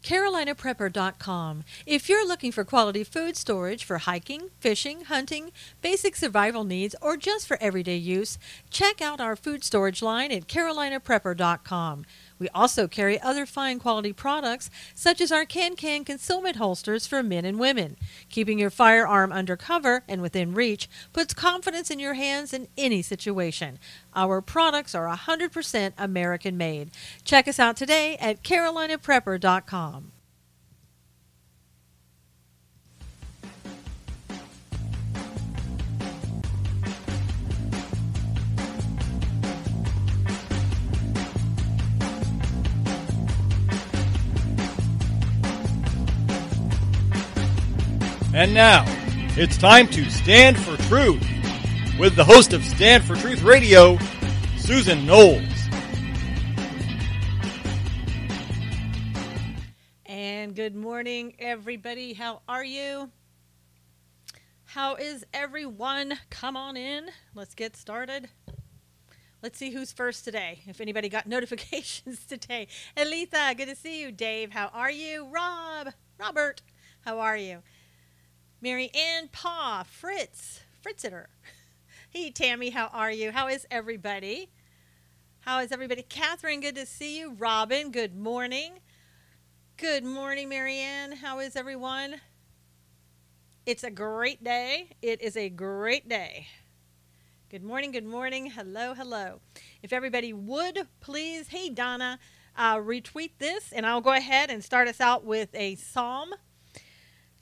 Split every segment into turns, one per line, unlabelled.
CarolinaPrepper.com. If you're looking for quality food storage for hiking, fishing, hunting, basic survival needs, or just for everyday use, check out our food storage line at CarolinaPrepper.com. We also carry other fine quality products such as our can concealment holsters for men and women. Keeping your firearm under cover and within reach puts confidence in your hands in any situation. Our products are 100% American made. Check us out today at CarolinaPrepper.com.
And now, it's time to Stand for Truth with the host of Stand for Truth Radio, Susan Knowles.
And good morning, everybody. How are you? How is everyone? Come on in. Let's get started. Let's see who's first today. If anybody got notifications today. Elitha, good to see you. Dave, how are you? Robert, how are you? Mary Ann, Pa, Fritziter. Hey, Tammy, how are you? How is everybody? How is everybody? Catherine, good to see you. Robin, good morning. Good morning, Mary Ann. How is everyone? It's a great day. It is a great day. Good morning, good morning. Hello, hello. If everybody would please, hey, Donna, retweet this, and I'll go ahead and start us out with a psalm.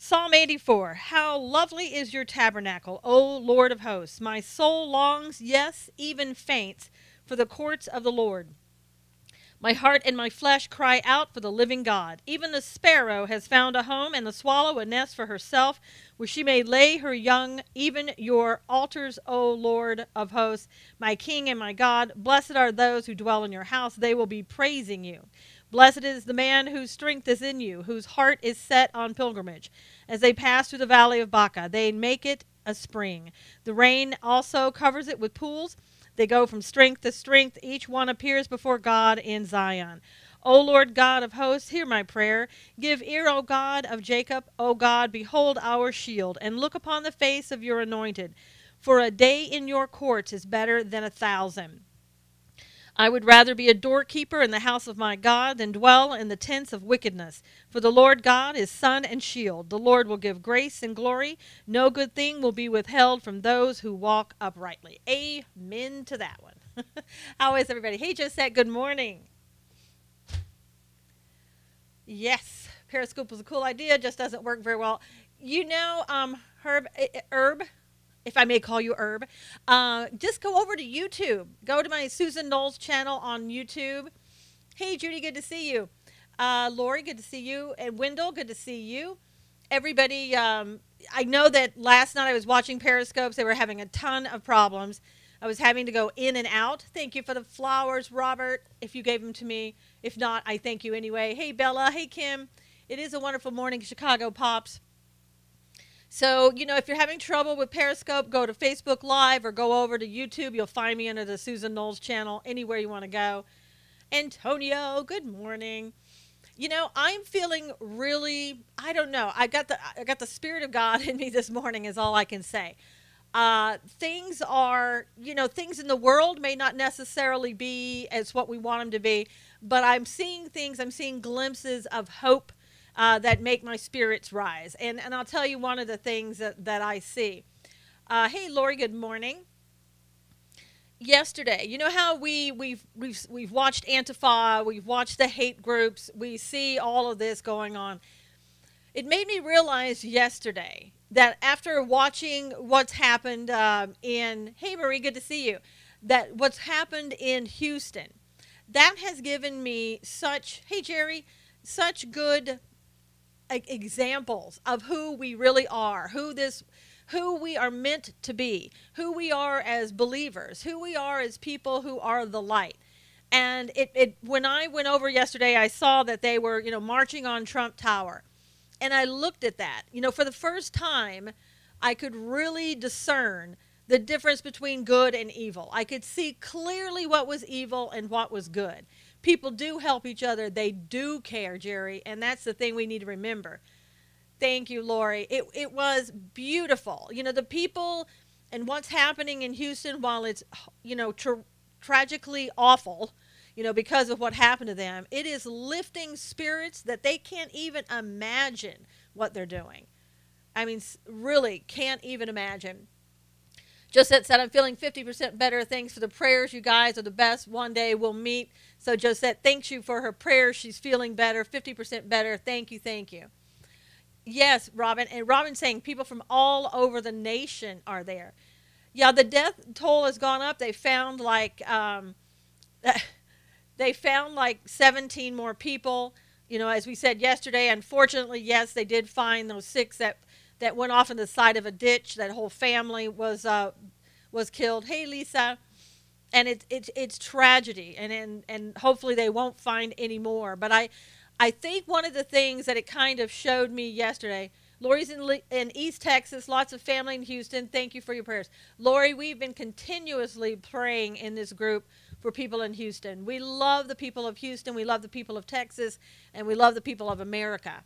Psalm 84, how lovely is your tabernacle, O Lord of hosts. My soul longs, yes, even faints, for the courts of the Lord. My heart and my flesh cry out for the living God. Even the sparrow has found a home, and the swallow a nest for herself, where she may lay her young, even your altars, O Lord of hosts, my King and my God. Blessed are those who dwell in your house. They will be praising you. Blessed is the man whose strength is in you, whose heart is set on pilgrimage. As they pass through the valley of Baca, they make it a spring. The rain also covers it with pools. They go from strength to strength. Each one appears before God in Zion. O Lord God of hosts, hear my prayer. Give ear, O God of Jacob. O God, behold our shield, and look upon the face of your anointed. For a day in your courts is better than 1,000. I would rather be a doorkeeper in the house of my God than dwell in the tents of wickedness. For the Lord God is sun and shield. The Lord will give grace and glory. No good thing will be withheld from those who walk uprightly. Amen to that one. How is everybody? Hey, Josette, good morning. Yes, Periscope was a cool idea, just doesn't work very well. You know, Herb, if I may call you Herb, just go over to YouTube. Go to my Susan Knowles channel on YouTube. Hey, Judy, good to see you. Lori, good to see you. And Wendell, good to see you. Everybody, I know that last night I was watching Periscopes. They were having a ton of problems. I was having to go in and out. Thank you for the flowers, Robert, if you gave them to me. If not, I thank you anyway. Hey, Bella. Hey, Kim. It is a wonderful morning, Chicago Pops. So, you know, if you're having trouble with Periscope, go to Facebook Live or go over to YouTube. You'll find me under the Susan Knowles channel, anywhere you want to go. Antonio, good morning. You know, I'm feeling really, I don't know. I got the Spirit of God in me this morning is all I can say. Things are, you know, things in the world may not necessarily be as what we want them to be, but I'm seeing things, I'm seeing glimpses of hope that make my spirits rise. And I'll tell you one of the things that I see. Hey, Lori, good morning. Yesterday, you know how we've watched Antifa, we've watched the hate groups, we see all of this going on. It made me realize yesterday that after watching what's happened hey, Marie, good to see you, that what's happened in Houston, that has given me such, hey, Jerry, such good examples of who we really are, who we are meant to be, who we are as believers, who we are as people who are the light. And when I went over yesterday, I saw that they were, you know, marching on Trump Tower. And I looked at that, you know, for the first time, I could really discern the difference between good and evil. I could see clearly what was evil and what was good. People do help each other. They do care, Jerry. And that's the thing we need to remember. Thank you, Lori. It was beautiful. You know, the people and what's happening in Houston, while it's, you know, tragically awful, you know, because of what happened to them, it is lifting spirits that they can't even imagine what they're doing. I mean, really can't even imagine. Josette said, I'm feeling 50% better. Thanks for the prayers. You guys are the best. One day we'll meet. So Josette thanks you for her prayers. She's feeling better, 50% better. Thank you, thank you. Yes, Robin. And Robin saying people from all over the nation are there. Yeah, the death toll has gone up. They found like 17 more people. You know, as we said yesterday, unfortunately, yes, they did find those 6 that went off in the side of a ditch. That whole family was killed. Hey, Lisa. And it's tragedy, and hopefully they won't find any more. But I think one of the things that it kind of showed me yesterday, Lori's in East Texas, lots of family in Houston. Thank you for your prayers. Lori, we've been continuously praying in this group for people in Houston. We love the people of Houston. We love the people of Texas, and we love the people of America.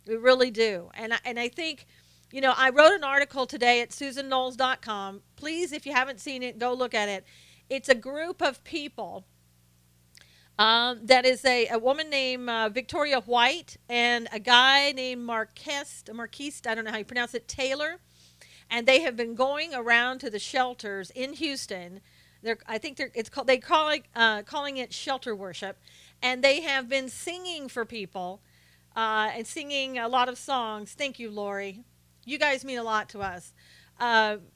We really do. And I think, you know, I wrote an article today at SusanKnowles.com. Please, if you haven't seen it, go look at it. It's a group of people. That is a woman named Victoria White and a guy named Marquiste, I don't know how you pronounce it, Taylor. And they have been going around to the shelters in Houston. Calling it shelter worship. And they have been singing for people and singing a lot of songs. Thank you, Lori. You guys mean a lot to us.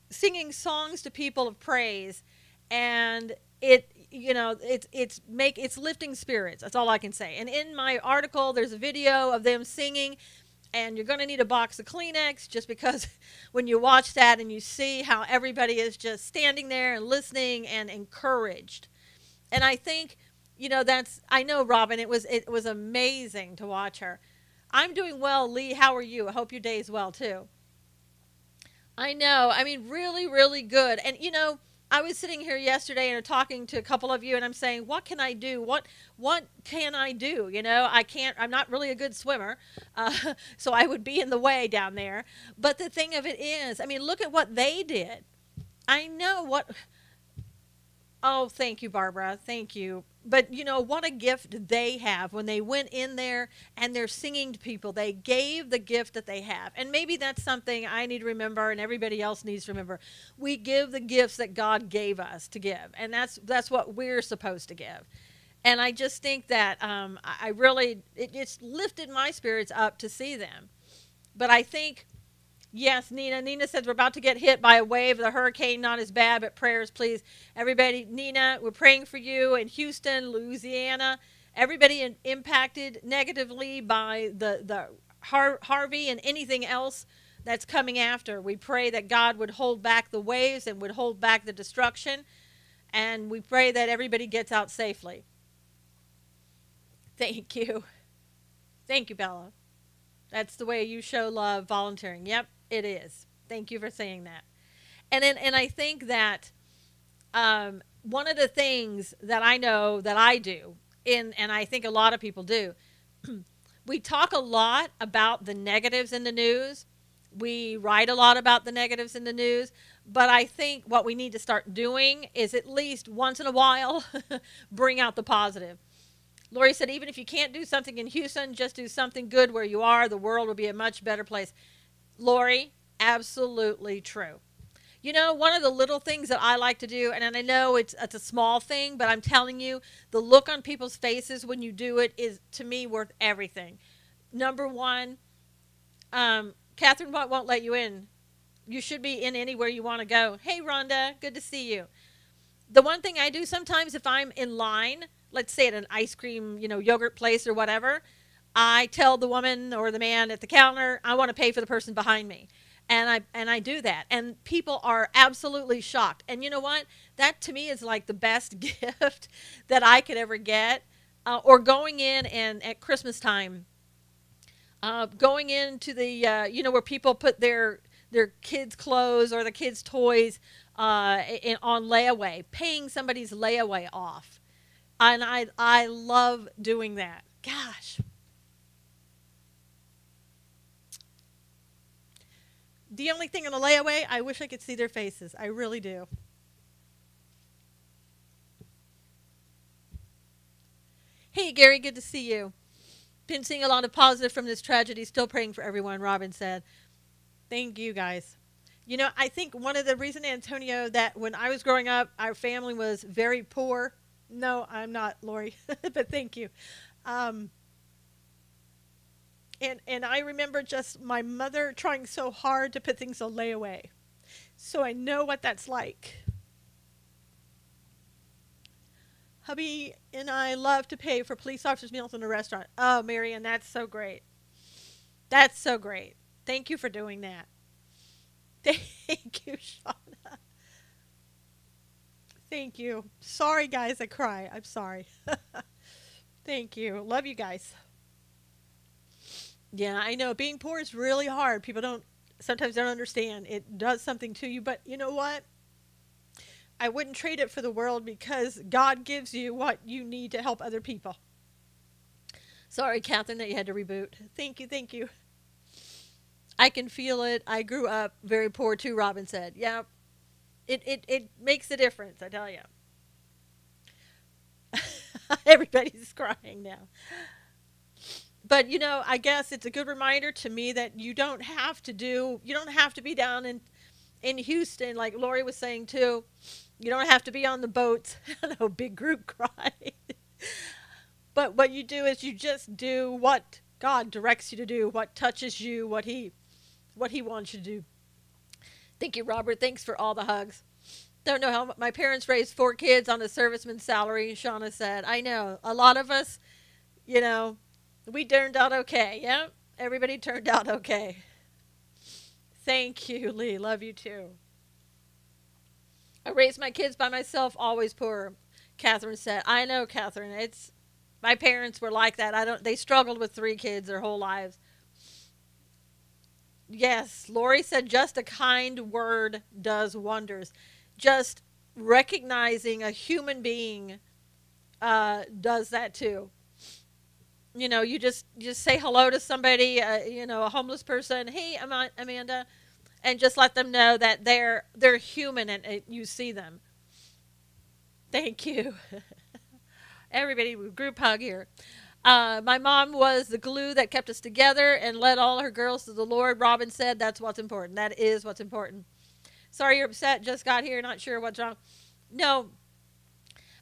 Singing songs to people of praise. And it's lifting spirits. That's all I can say. And in my article, there's a video of them singing, and you're going to need a box of Kleenex, just because when you watch that and you see how everybody is just standing there and listening and encouraged. And I think, you know, I know, Robin, it was amazing to watch her. I'm doing well, Lee. How are you? I hope your day is well too. I know. I mean, really, really good. And, you know, I was sitting here yesterday and talking to a couple of you, and I'm saying, what can I do? What can I do? You know, I'm not really a good swimmer, so I would be in the way down there. But the thing of it is, I mean, look at what they did. I know what. Oh, thank you, Barbara. Thank you. But, you know, what a gift they have when they went in there and they're singing to people. They gave the gift that they have. And maybe that's something I need to remember and everybody else needs to remember. We give the gifts that God gave us to give. And that's what we're supposed to give. And I just think that it's lifted my spirits up to see them. But I think, yes, Nina says we're about to get hit by a wave. The hurricane, not as bad, but prayers, please. Everybody, Nina, we're praying for you in Houston, Louisiana. Everybody impacted negatively by the Harvey and anything else that's coming after. We pray that God would hold back the waves and would hold back the destruction. And we pray that everybody gets out safely. Thank you. Thank you, Bella. That's the way you show love, volunteering. Yep. It is. Thank you for saying that. And I think that one of the things that I know that I do, and I think a lot of people do, we talk a lot about the negatives in the news. We write a lot about the negatives in the news. But I think what we need to start doing is at least once in a while bring out the positive. Lori said, even if you can't do something in Houston, just do something good where you are. The world will be a much better place. Lori, absolutely true. You know, one of the little things that I like to do, and I know it's a small thing, but I'm telling you, the look on people's faces when you do it is, to me, worth everything. Number one, Catherine won't let you in. You should be in anywhere you want to go. Hey, Rhonda, good to see you. The one thing I do sometimes if I'm in line, let's say at an ice cream, yogurt place or whatever, I tell the woman or the man at the counter, I want to pay for the person behind me. And I do that. And people are absolutely shocked. And you know what? That to me is like the best gift that I could ever get. Or going in and at Christmas time, going into the, where people put their kids' clothes or the kids' toys on layaway, paying somebody's layaway off. And I love doing that. Gosh. The only thing on a layaway, I wish I could see their faces. I really do. Hey, Gary, good to see you. Been seeing a lot of positive from this tragedy. Still praying for everyone, Robin said. Thank you, guys. You know, I think one of the reasons, Antonio, that when I was growing up, our family was very poor. No, I'm not, Lori, but thank you. Um, and I remember just my mother trying so hard to put things on layaway. So I know what that's like. Hubby and I love to pay for police officers' meals in a restaurant. Oh, Marion, that's so great. That's so great. Thank you for doing that. Thank you, Shauna. Thank you. Sorry, guys, I cry. I'm sorry. Thank you. Love you guys. Yeah, I know. Being poor is really hard. People don't sometimes don't understand. It does something to you, but you know what? I wouldn't trade it for the world because God gives you what you need to help other people. Sorry, Catherine, that you had to reboot. Thank you, thank you. I can feel it. I grew up very poor too, Robin said. Yeah, it makes a difference, I tell you. Everybody's crying now. But you know, I guess it's a good reminder to me that you don't have to be down in Houston, like Lori was saying too. You don't have to be on the boats. I know, big group cry. But what you do is you just do what God directs you to do, what touches you, what he wants you to do. Thank you, Robert. Thanks for all the hugs. Don't know how my parents raised 4 kids on a serviceman's salary, Shauna said. I know. A lot of us, you know, we turned out okay. Yeah? Everybody turned out okay. Thank you, Lee. Love you too. I raised my kids by myself, always poor, Catherine said. I know, Catherine. It's my parents were like that. They struggled with 3 kids their whole lives. Yes, Lori said just a kind word does wonders. Just recognizing a human being does that too. You know, you just say hello to somebody, you know, a homeless person. Hey, Amanda, and just let them know that they're human and you see them. Thank you. Everybody, group hug here. My mom was the glue that kept us together and led all her girls to the Lord. Robin said that's what's important. That is what's important. Sorry you're upset. Just got here. Not sure what's wrong. No,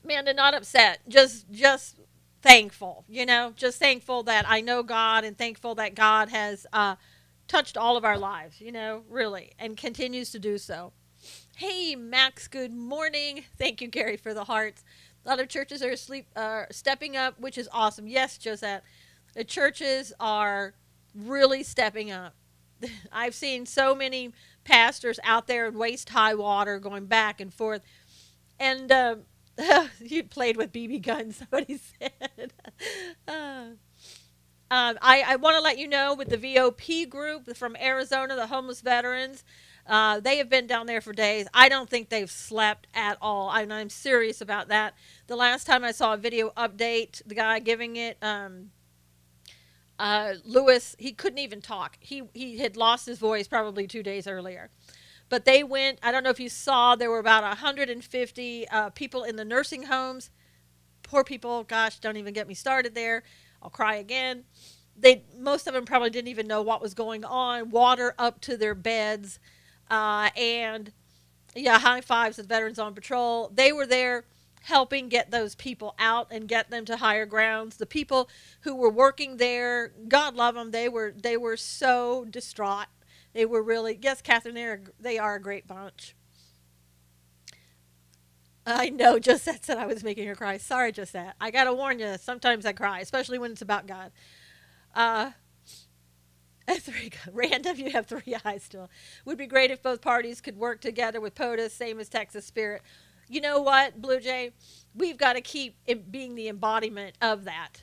Amanda, not upset. Just thankful. You know, just thankful that I know God and thankful that God has touched all of our lives, you know, really, and continues to do so. Hey, Max, good morning. Thank you, Gary, for the hearts. A lot of churches are stepping up, which is awesome. Yes, Josette, the churches are really stepping up. I've seen so many pastors out there in waist high water going back and forth. And you played with BB guns, somebody said. I want to let you know with the VOP group from Arizona, the homeless veterans, they have been down there for days. I don't think they've slept at all. I'm serious about that. The last time I saw a video update, the guy giving it, Lewis, he couldn't even talk. He had lost his voice probably 2 days earlier. But they went, I don't know if you saw, there were about 150 people in the nursing homes. Poor people, gosh, don't even get me started there. I'll cry again. Most of them probably didn't even know what was going on. Water up to their beds. And yeah, high fives with Veterans on Patrol. They were there helping get those people out and get them to higher grounds. The people who were working there, God love them, they were so distraught. They were really, yes, Catherine, they are a great bunch. I know, Josette said I was making her cry. Sorry, Josette. I got to warn you, sometimes I cry, especially when it's about God. Random, you have 3 eyes still. Would be great if both parties could work together with POTUS, same as Texas Spirit. You know what, Blue Jay? We've got to keep it being the embodiment of that.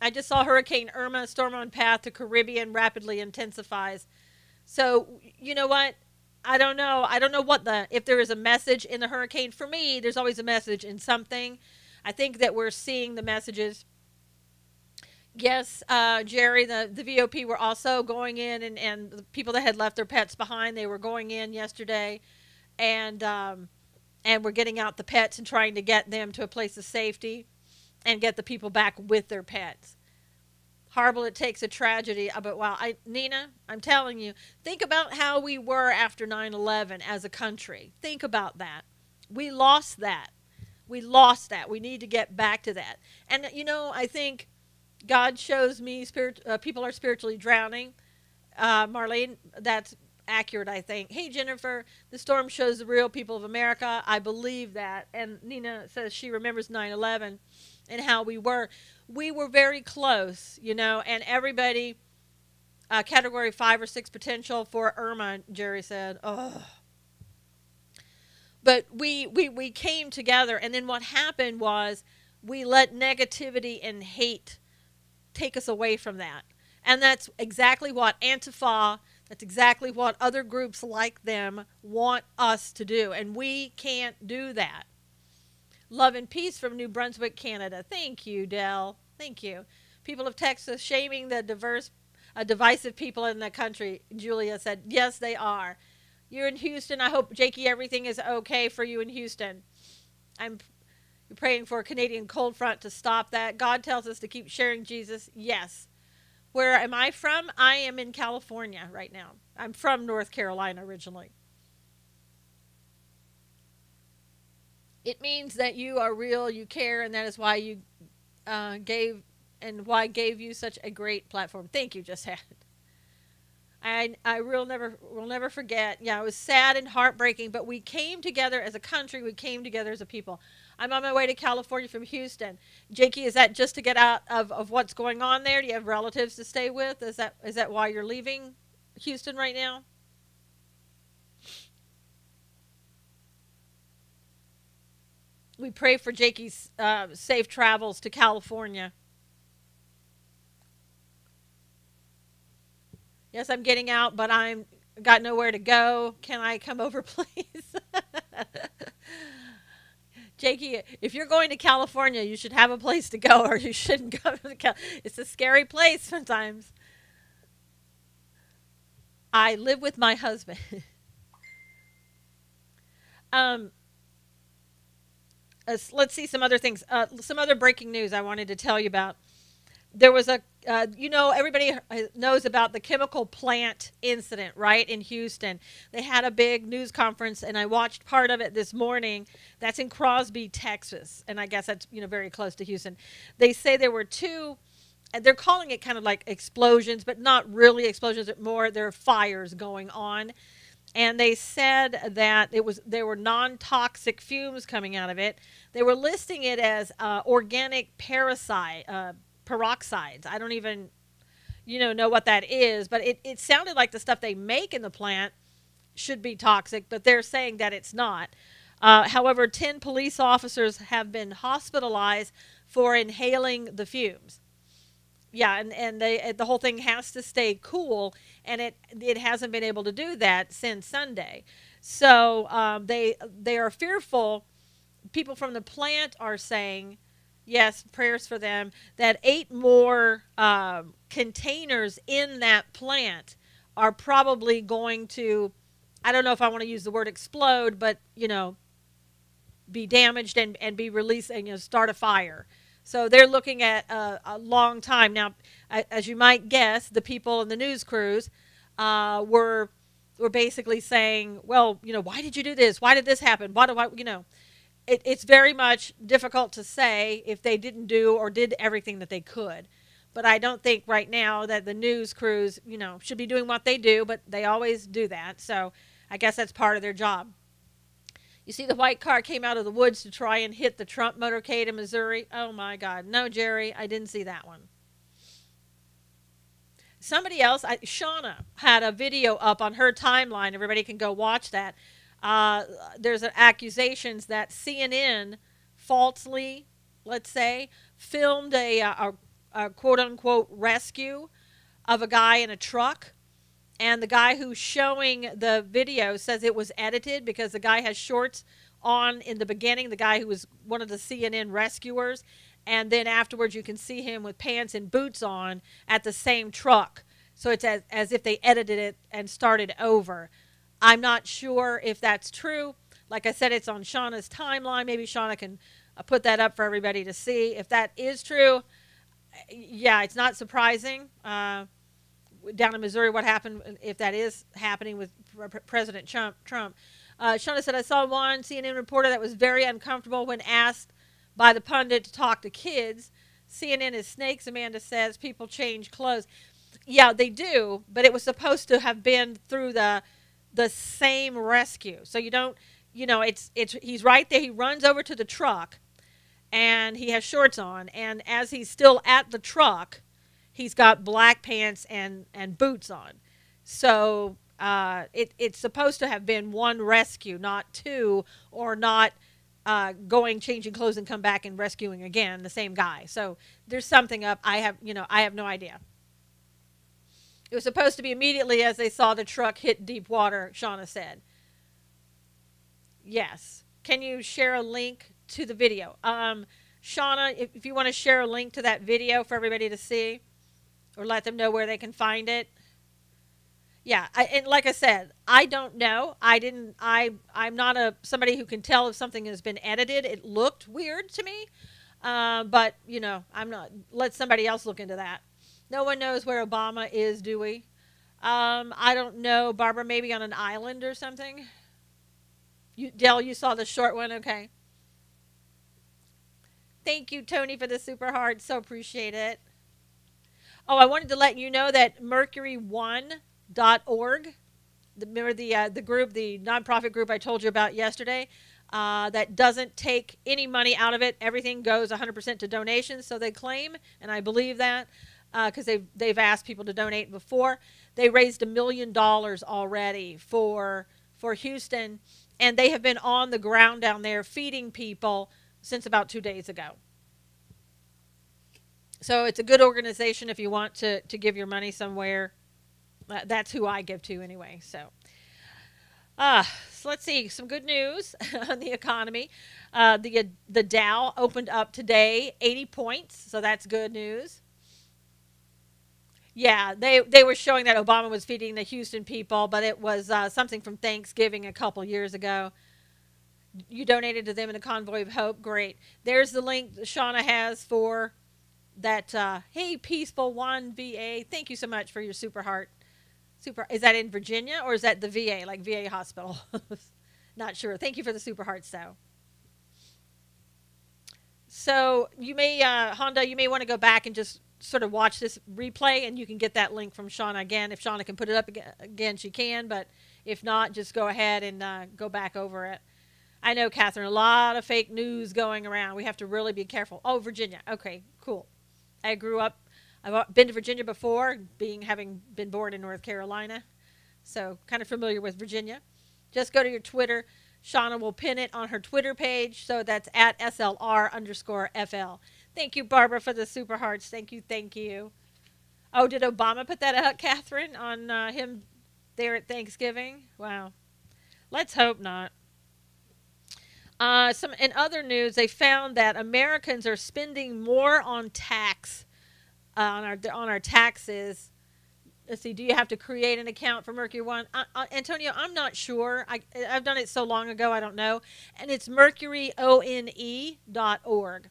I just saw Hurricane Irma, storm on path to Caribbean, rapidly intensifies. So, you know what? I don't know. I don't know if there is a message in the hurricane. For me, there's always a message in something. I think that we're seeing the messages. Yes, Jerry, the VOP were also going in, and the people that had left their pets behind, they were going in yesterday, and we're getting out the pets and trying to get them to a place of safety and get the people back with their pets. Horrible, it takes a tragedy. But wow, Nina, I'm telling you, think about how we were after 9/11 as a country. Think about that. We lost that. We lost that. We need to get back to that. And I think God shows me people are spiritually drowning. Marlene, that's accurate, I think. Hey, Jennifer, the storm shows the real people of America. I believe that. And Nina says she remembers 9/11 and how we were. We were very close, and everybody, category 5 or 6 potential for Irma, Jerry said. Oh. But we came together, and then what happened was we let negativity and hate take us away from that. And that's exactly what Antifa, that's exactly what other groups like them want us to do. And we can't do that. Love and peace from New Brunswick, Canada. Thank you, Dell. Thank you. People of Texas shaming the divisive people in the country. Julia said, yes, they are. You're in Houston. I hope, Jakey, everything is okay for you in Houston. I'm praying for a Canadian cold front to stop that. God tells us to keep sharing Jesus. Yes. Where am I from? I am in California right now. I'm from North Carolina originally. It means that you are real, you care, and that is why you gave you such a great platform. Thank you, just had. I will never forget. Yeah, it was sad and heartbreaking, but we came together as a country. We came together as a people. I'm on my way to California from Houston. Jakey, is that just to get out of what's going on there? Do you have relatives to stay with? Is that why you're leaving Houston right now? We pray for Jakey's safe travels to California. Yes, I'm getting out, but I'm got nowhere to go. Can I come over, please? Jakey, if you're going to California, you should have a place to go, or you shouldn't go to California. It's a scary place sometimes. I live with my husband. Let's see some other things. Some other breaking news I wanted to tell you about. There was everybody knows about the chemical plant incident, right, in Houston. They had a big news conference, and I watched part of it this morning. That's in Crosby, Texas, and I guess that's, very close to Houston. They say there were two, and they're calling it kind of like explosions, but not really explosions, but more there are fires going on. And they said that there were non-toxic fumes coming out of it. They were listing it as organic peroxides. I don't even, know what that is, but it sounded like the stuff they make in the plant should be toxic, but they're saying that it's not. However, 10 police officers have been hospitalized for inhaling the fumes. Yeah, and the whole thing has to stay cool, and it hasn't been able to do that since Sunday. So they are fearful. People from the plant are saying, yes, prayers for them, that 8 more containers in that plant are probably going to, I don't know if I want to use the word explode, but, be damaged and be released and, start a fire. So they're looking at a long time. Now, as you might guess, the people in the news crews were basically saying, well, why did you do this? Why did this happen? Why do I, it's very much difficult to say if they didn't do or did everything that they could. But I don't think right now that the news crews, should be doing what they do, but they always do that. So I guess that's part of their job. You see the white car came out of the woods to try and hit the Trump motorcade in Missouri. Oh, my God. No, Jerry, I didn't see that one. Somebody else, Shauna, had a video up on her timeline. Everybody can go watch that. There's accusations that CNN falsely, let's say, filmed a quote-unquote rescue of a guy in a truck. And the guy who's showing the video says it was edited because the guy has shorts on in the beginning, the guy who was one of the CNN rescuers. And then afterwards, you can see him with pants and boots on at the same truck. So it's as if they edited it and started over. I'm not sure if that's true. Like I said, it's on Shauna's timeline. Maybe Shauna can put that up for everybody to see. If that is true, yeah, it's not surprising. Down in Missouri, what happened, if that is happening with President Trump. Shauna said, I saw one CNN reporter that was very uncomfortable when asked by the pundit to talk to kids. CNN is snakes, Amanda says. People change clothes. Yeah, they do, but it was supposed to have been through the same rescue. So you don't, it's he's right there. He runs over to the truck, and he has shorts on. And as he's still at the truck, he's got black pants and boots on. So it's supposed to have been one rescue, not two, or not changing clothes and come back and rescuing again the same guy. So there's something up. I have no idea. It was supposed to be immediately as they saw the truck hit deep water, Shauna said. Yes. Can you share a link to the video? Shauna, if you want to share a link to that video for everybody to see, or let them know where they can find it. Yeah, and like I said, I don't know. I'm not somebody who can tell if something has been edited. It looked weird to me, but I'm not. Let somebody else look into that. No one knows where Obama is, do we? I don't know, Barbara. Maybe on an island or something. Dell, you saw the short one, okay? Thank you, Tony, for the super heart. So appreciate it. Oh, I wanted to let you know that Mercury1.org, remember the group, the nonprofit group I told you about yesterday, that doesn't take any money out of it. Everything goes 100% to donations, so they claim, and I believe that because they've asked people to donate before. They raised $1 million already for Houston, and they have been on the ground down there feeding people since about 2 days ago. So it's a good organization if you want to give your money somewhere. That's who I give to anyway. So let's see. Some good news on the economy. The Dow opened up today 80 points, so that's good news. Yeah, they were showing that Obama was feeding the Houston people, but it was something from Thanksgiving a couple years ago. You donated to them in a convoy of hope. Great. There's the link that Shauna has for that. Hey, Peaceful One VA. Thank you so much for your super heart. Is that in Virginia or is that the VA, like VA hospital? Not sure. Thank you for the super hearts, though. So you may, Honda, you may want to go back and just sort of watch this replay, and you can get that link from Shauna again. If Shauna can put it up again, she can. But if not, just go ahead and go back over it. I know, Catherine, a lot of fake news going around. We have to really be careful. Oh, Virginia. Okay, cool. I've been to Virginia before, having been born in North Carolina. So kind of familiar with Virginia. Just go to your Twitter. Shauna will pin it on her Twitter page. So that's at SLR_FL. Thank you, Barbara, for the super hearts. Thank you, thank you. Oh, did Obama put that out, Catherine, on him there at Thanksgiving? Wow. Let's hope not. In other news, they found that Americans are spending more on tax on our taxes. Let's see. Do you have to create an account for Mercury One, Antonio? I'm not sure. I've done it so long ago, I don't know. And it's mercuryone.org.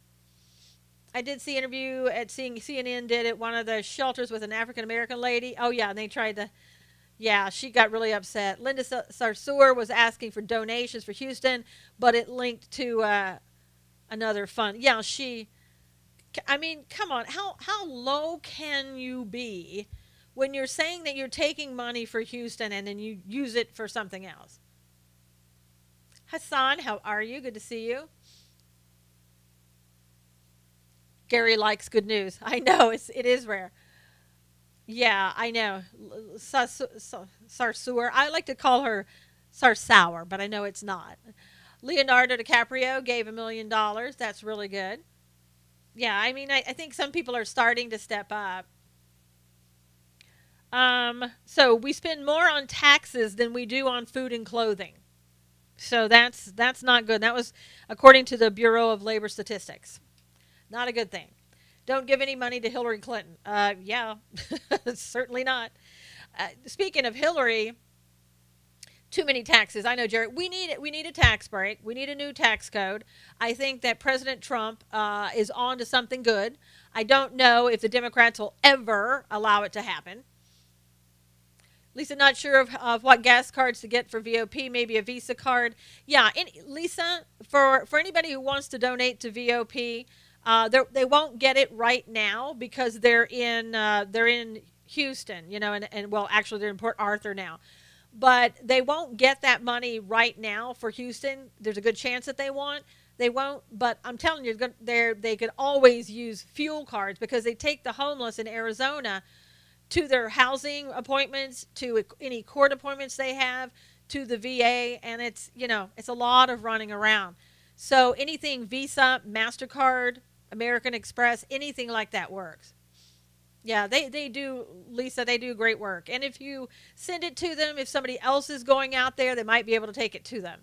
I did see an interview at CNN did at one of the shelters with an African American lady. Oh yeah, and they tried to. Yeah, she got really upset. Linda Sarsour was asking for donations for Houston, but it linked to another fund. Yeah, I mean, come on. How low can you be when you're saying that you're taking money for Houston and then you use it for something else? Hassan, how are you? Good to see you. Gary likes good news. I know, it is rare. Yeah, I know. Sarsour. I like to call her Sarsour, but I know it's not. Leonardo DiCaprio gave $1 million. That's really good. Yeah, I mean, I think some people are starting to step up. So we spend more on taxes than we do on food and clothing. So that's not good. That was according to the Bureau of Labor Statistics. Not a good thing. Don't give any money to Hillary Clinton. Yeah, certainly not. Speaking of Hillary, too many taxes. I know, Jerry. We need a tax break. We need a new tax code. I think that President Trump is on to something good. I don't know if the Democrats will ever allow it to happen. Lisa, not sure of what gas cards to get for VOP, maybe a Visa card. Yeah, Lisa, for anybody who wants to donate to VOP, they won't get it right now because they're in Houston, and well, actually they're in Port Arthur now. But they won't get that money right now for Houston. There's a good chance that they won't. But I'm telling you, they could always use fuel cards because they take the homeless in Arizona to their housing appointments, to any court appointments they have, to the VA, and it's a lot of running around. So anything Visa, MasterCard, American Express, anything like that works. Yeah, they do, Lisa, they do great work. And if you send it to them, if somebody else is going out there, they might be able to take it to them.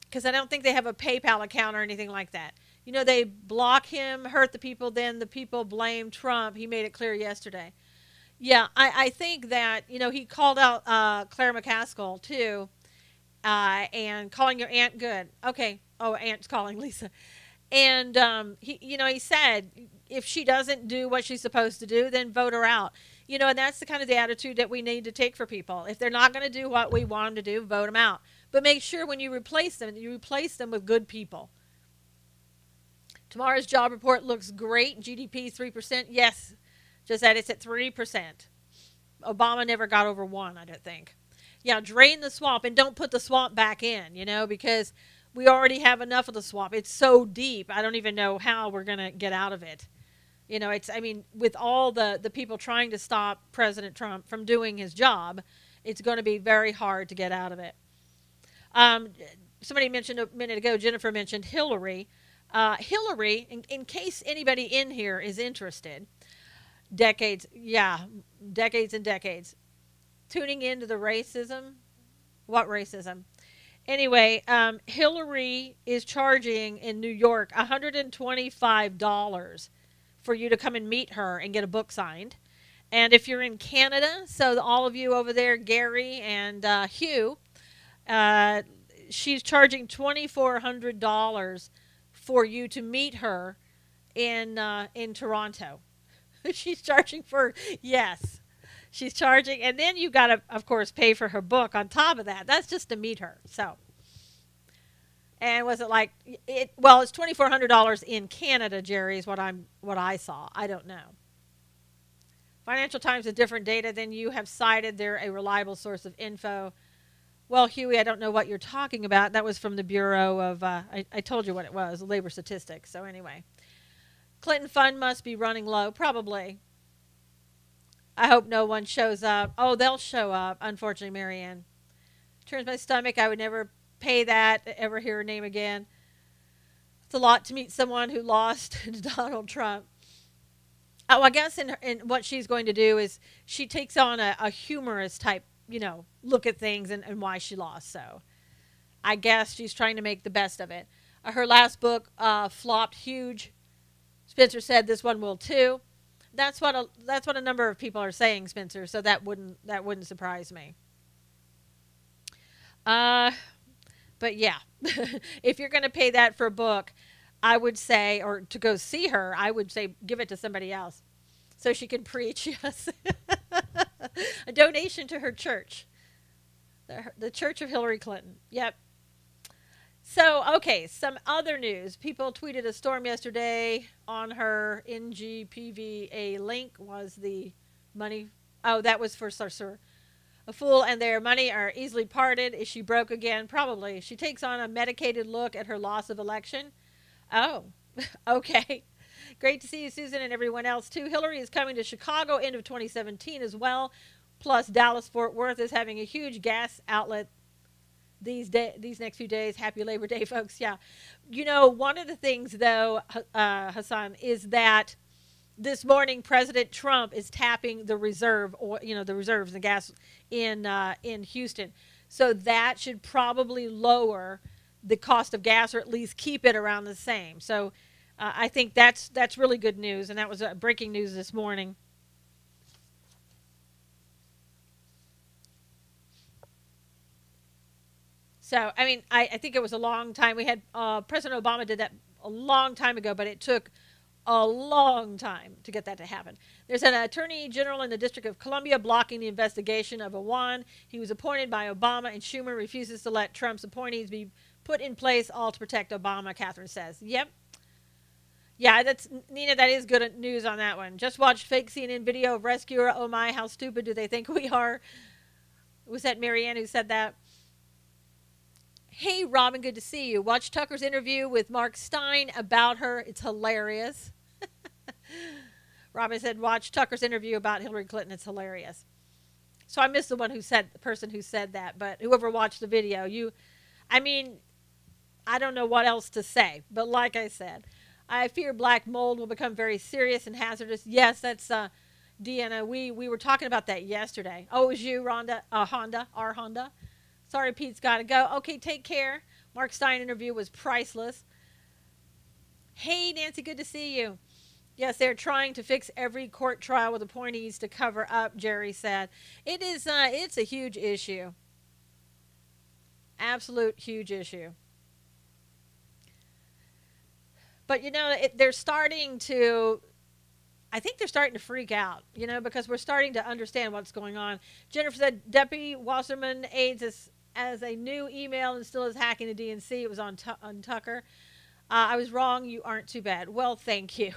Because I don't think they have a PayPal account or anything like that. They block him, hurt the people, then the people blame Trump. He made it clear yesterday. Yeah, I think that, he called out Claire McCaskill, too, and calling your aunt good. Okay. Oh, aunt's calling Lisa. And he said, if she doesn't do what she's supposed to do, then vote her out. And that's the kind of the attitude that we need to take for people. If they're not going to do what we want them to do, vote them out. But make sure when you replace them with good people. Tomorrow's job report looks great. GDP 3%. Yes, just that it's at 3%. Obama never got over 1, I don't think. Yeah, drain the swamp and don't put the swamp back in, because we already have enough of the swamp. It's so deep. I don't even know how we're going to get out of it. With all the people trying to stop President Trump from doing his job, it's going to be very hard to get out of it. Somebody mentioned a minute ago, Jennifer mentioned Hillary. Hillary, in case anybody in here is interested, decades and decades, tuning into the racism. What racism? Anyway, Hillary is charging in New York $125 for you to come and meet her and get a book signed. And if you're in Canada, so all of you over there, Gary and Hugh, she's charging $2,400 for you to meet her in Toronto. She's charging for, yes, she's charging. And then you got to, of course, pay for her book on top of that. That's just to meet her. So, and was it like, well, it's $2,400 in Canada, Jerry, is what I saw. I don't know. Financial Times has different data than you have cited. They're a reliable source of info. Well, Huey, I don't know what you're talking about. That was from the Bureau of, I told you what it was, labor statistics. So anyway, Clinton fund must be running low. Probably. I hope no one shows up. Oh, they'll show up, unfortunately, Marianne. Turns my stomach. I would never pay that, ever hear her name again. It's a lot to meet someone who lost to Donald Trump. Oh, I guess in what she's going to do is she takes on a humorous type, look at things and why she lost. So I guess she's trying to make the best of it. Her last book flopped huge. Spencer said this one will too. That's what a number of people are saying, Spencer. So that wouldn't surprise me. But yeah, if you're going to pay that for a book, I would say, or to go see her, I would say give it to somebody else so she can preach. Yes. A donation to her church, the Church of Hillary Clinton. Yep. So, okay, some other news. People tweeted a storm yesterday on her NGPVA link was the money. Oh, that was for Sarsour. A fool and their money are easily parted. Is she broke again? Probably. She takes on a medicated look at her loss of election. Oh, okay. Great to see you, Susan, and everyone else, too. Hillary is coming to Chicago end of 2017 as well. Plus, Dallas-Fort Worth is having a huge gas outlet these next few days. Happy Labor Day, folks. Yeah. One of the things, though, Hassan, is that This morning, President Trump is tapping the reserve, or the reserves, the gas in Houston. So that should probably lower the cost of gas, or at least keep it around the same. So I think that's really good news, and that was breaking news this morning. So I mean, I think it was a long time. We had President Obama did that a long time ago, but it took a long time to get that to happen. There's an attorney general in the District of Columbia blocking the investigation of Awan. He was appointed by Obama, and Schumer refuses to let Trump's appointees be put in place, all to protect Obama, Catherine says. Yep. Yeah, that's Nina. That is good news on that one. Just watched fake CNN video of rescuer. Oh my, how stupid do they think we are? Was that Marianne who said that? Hey, Robin, good to see you. Watch Tucker's interview with Mark Stein about her. It's hilarious. Robin said, watch Tucker's interview about Hillary Clinton. It's hilarious. So I missed the person who said that, but whoever watched the video, I mean, I don't know what else to say. But like I said, I fear black mold will become very serious and hazardous. Yes, that's Deanna. We were talking about that yesterday. Oh, it was you, Rhonda, our Honda. Sorry, Pete's got to go. Okay, take care. Mark Stein interview was priceless. Hey, Nancy, good to see you. Yes, they're trying to fix every court trial with appointees to cover up, Jerry said. It is, it's a huge issue. Absolute huge issue. But, they're starting to, I think they're starting to freak out, because we're starting to understand what's going on. Jennifer said Deputy Wasserman aids as a new email and still is hacking the DNC. It was on Tucker. I was wrong. You aren't too bad. Well, thank you.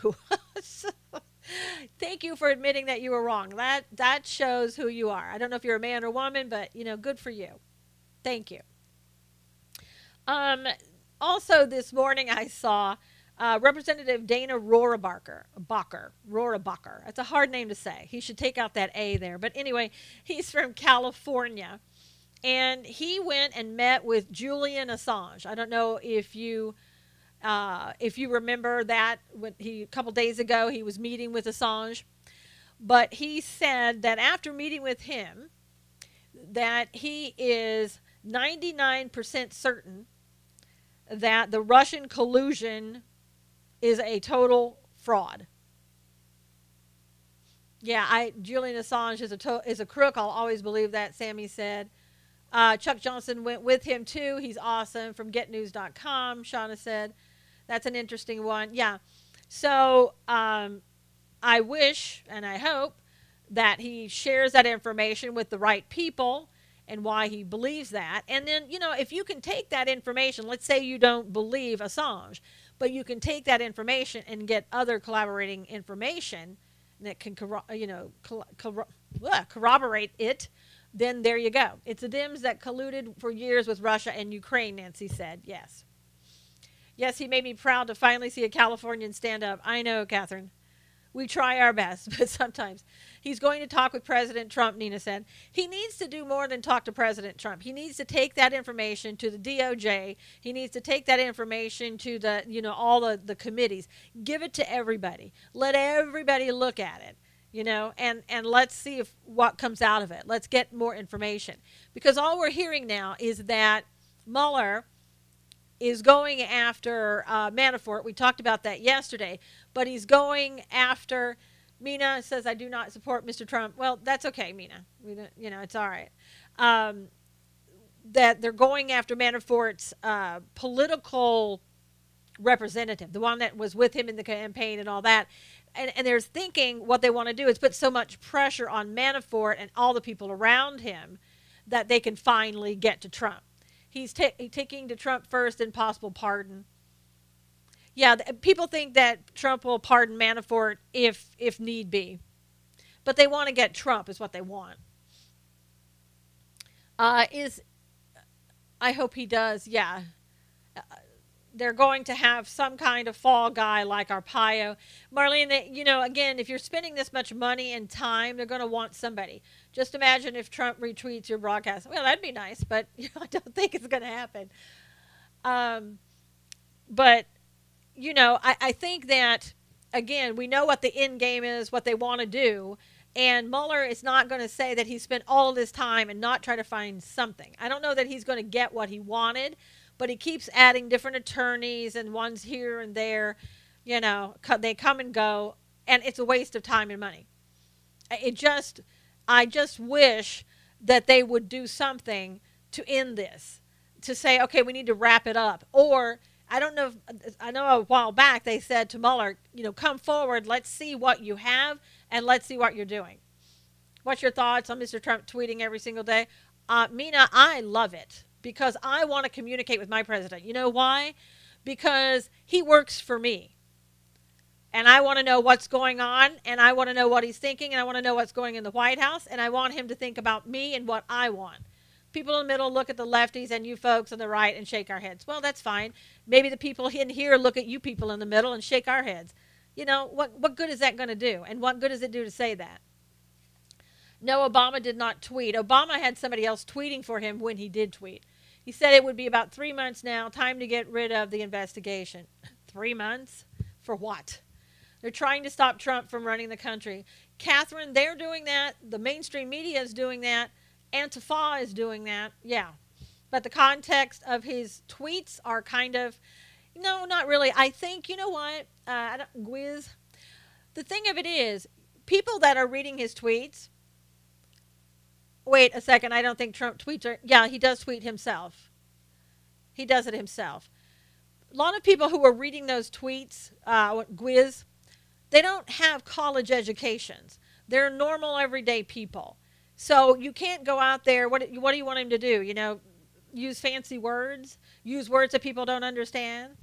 Thank you for admitting that you were wrong. That shows who you are. I don't know if you're a man or woman, but, good for you. Thank you. Also this morning I saw Representative Dana Rohrabacher. That's a hard name to say. He should take out that A there. But anyway, he's from California. And he went and met with Julian Assange. I don't know if you remember that a couple days ago he was meeting with Assange, but he said that after meeting with him, that he is 99% certain that the Russian collusion is a total fraud. Yeah, Julian Assange is a crook. I'll always believe that, Sammy said. Chuck Johnson went with him too. He's awesome. From getnews.com, Shauna said. That's an interesting one. Yeah. So I wish and I hope that he shares that information with the right people and why he believes that. And then, if you can take that information, let's say you don't believe Assange, but you can take that information and get other collaborating information that can, corroborate it, then there you go. It's the Dems that colluded for years with Russia and Ukraine, Nancy said. Yes. Yes, he made me proud to finally see a Californian stand up. I know, Catherine. We try our best, but sometimes. He's going to talk with President Trump, Nina said. He needs to do more than talk to President Trump. He needs to take that information to the DOJ. He needs to take that information to the, all the committees. Give it to everybody. Let everybody look at it. And let's see what comes out of it. Let's get more information. Because all we're hearing now is that Mueller is going after Manafort. We talked about that yesterday. But he's going after, Mina says, I do not support Mr. Trump. Well, that's okay, Mina. It's all right. That they're going after Manafort's political representative, the one that was with him in the campaign and all that. And they're thinking what they want to do is put so much pressure on Manafort and all the people around him that they can finally get to Trump. He's taking to Trump first and possible pardon. Yeah, people think that Trump will pardon Manafort if need be. But they want to get Trump is what they want. I hope he does, yeah. They're going to have some kind of fall guy like Arpaio. Marlene, again, if you're spending this much money and time, they're going to want somebody. Just imagine if Trump retweets your broadcast. Well, that'd be nice, but I don't think it's going to happen. But, I think that again, we know what the end game is, what they want to do. And Mueller is not going to say that he spent all this time and not try to find something. I don't know that he's going to get what he wanted, but he keeps adding different attorneys and ones here and there. You know, they come and go, and it's a waste of time and money. I just wish that they would do something to end this, to say, okay, we need to wrap it up. Or I don't know. I know a while back they said to Mueller, come forward. Let's see what you have, and let's see what you're doing. What's your thoughts on Mr. Trump tweeting every single day? Mina, I love it because I want to communicate with my president. You know why? Because he works for me. And I want to know what's going on, and I want to know what he's thinking, and I want to know what's going in the White House, and I want him to think about me and what I want. People in the middle look at the lefties and you folks on the right and shake our heads. Well, that's fine. Maybe the people in here look at you people in the middle and shake our heads. What good is that going to do? And what good does it do to say that? No, Obama did not tweet. Obama had somebody else tweeting for him when he did tweet. He said it would be about 3 months now, time to get rid of the investigation. 3 months? For what? They're trying to stop Trump from running the country. Catherine, they're doing that. The mainstream media is doing that. Antifa is doing that. Yeah. But the context of his tweets are kind of, no, not really. I think, you know what? Gwiz. The thing of it is, people that are reading his tweets, wait a second, I don't think Trump tweets are, yeah, he does tweet himself. He does it himself. A lot of people who are reading those tweets, Gwiz, they don't have college educations. They're normal, everyday people. So you can't go out there. What do you want him to do? Use fancy words, use words that people don't understand.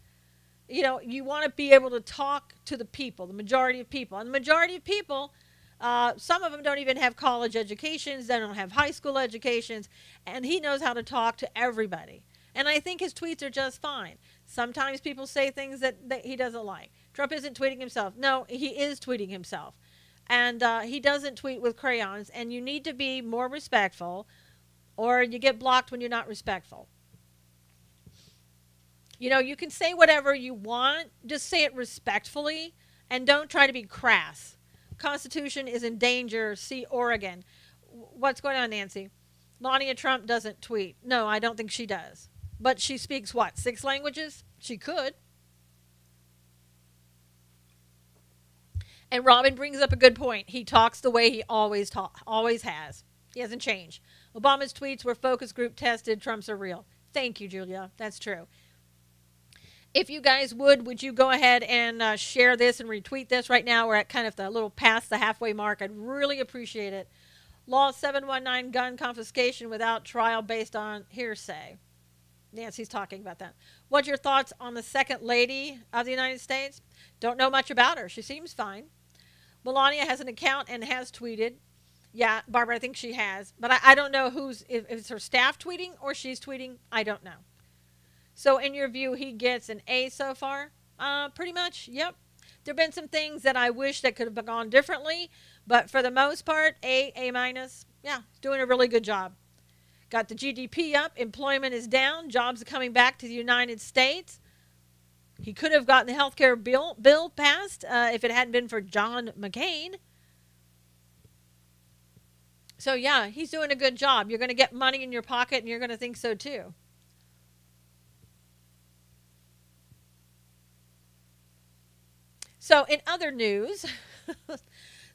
You want to be able to talk to the people, the majority of people. And the majority of people, some of them don't even have college educations. They don't have high school educations. And he knows how to talk to everybody. And I think his tweets are just fine. Sometimes people say things that he doesn't like. Trump isn't tweeting himself. No, he is tweeting himself. And he doesn't tweet with crayons. And you need to be more respectful, or you get blocked when you're not respectful. You can say whatever you want. Just say it respectfully. And don't try to be crass. Constitution is in danger. See Oregon. What's going on, Nancy? Melania Trump doesn't tweet. No, I don't think she does. But she speaks what? 6 languages? She could. And Robin brings up a good point. He talks the way he always has. He hasn't changed. Obama's tweets were focus group tested. Trump's are real. Thank you, Julia. That's true. If you guys would you go ahead and share this and retweet this right now? We're at kind of the little past the halfway mark. I'd really appreciate it. Law 719, gun confiscation without trial based on hearsay. Nancy's talking about that. What's your thoughts on the second lady of the United States? Don't know much about her. She seems fine. Melania has an account and has tweeted. Yeah, Barbara, I think she has. But I don't know if it's her staff tweeting or she's tweeting. I don't know. So in your view, he gets an A so far? Pretty much, yep. There have been some things that I wish that could have gone differently. But for the most part, A minus. Yeah, doing a really good job. Got the GDP up. Employment is down. Jobs are coming back to the United States. He could have gotten the health care bill passed if it hadn't been for John McCain. So, yeah, he's doing a good job. You're going to get money in your pocket, and you're going to think so, too. So, in other news,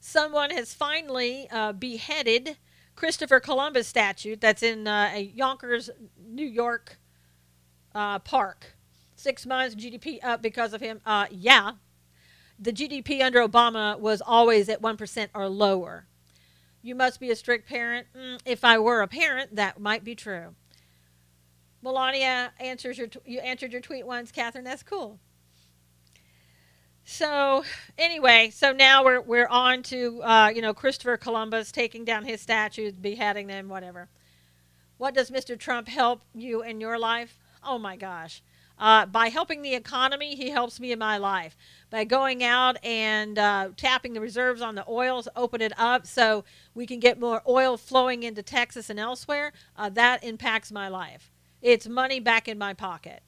someone has finally beheaded Christopher Columbus statue that's in a Yonkers, New York park. 6 months, GDP up because of him. Yeah, the GDP under Obama was always at 1% or lower. You must be a strict parent. If I were a parent, that might be true. Melania you answered your tweet once, Catherine. That's cool. So anyway, so now we're on to Christopher Columbus taking down his statues, beheading them, whatever. What does Mr. Trump help you in your life? Oh my gosh. By helping the economy, he helps me in my life. By going out and tapping the reserves on the oils, open it up so we can get more oil flowing into Texas and elsewhere, that impacts my life. It's money back in my pocket.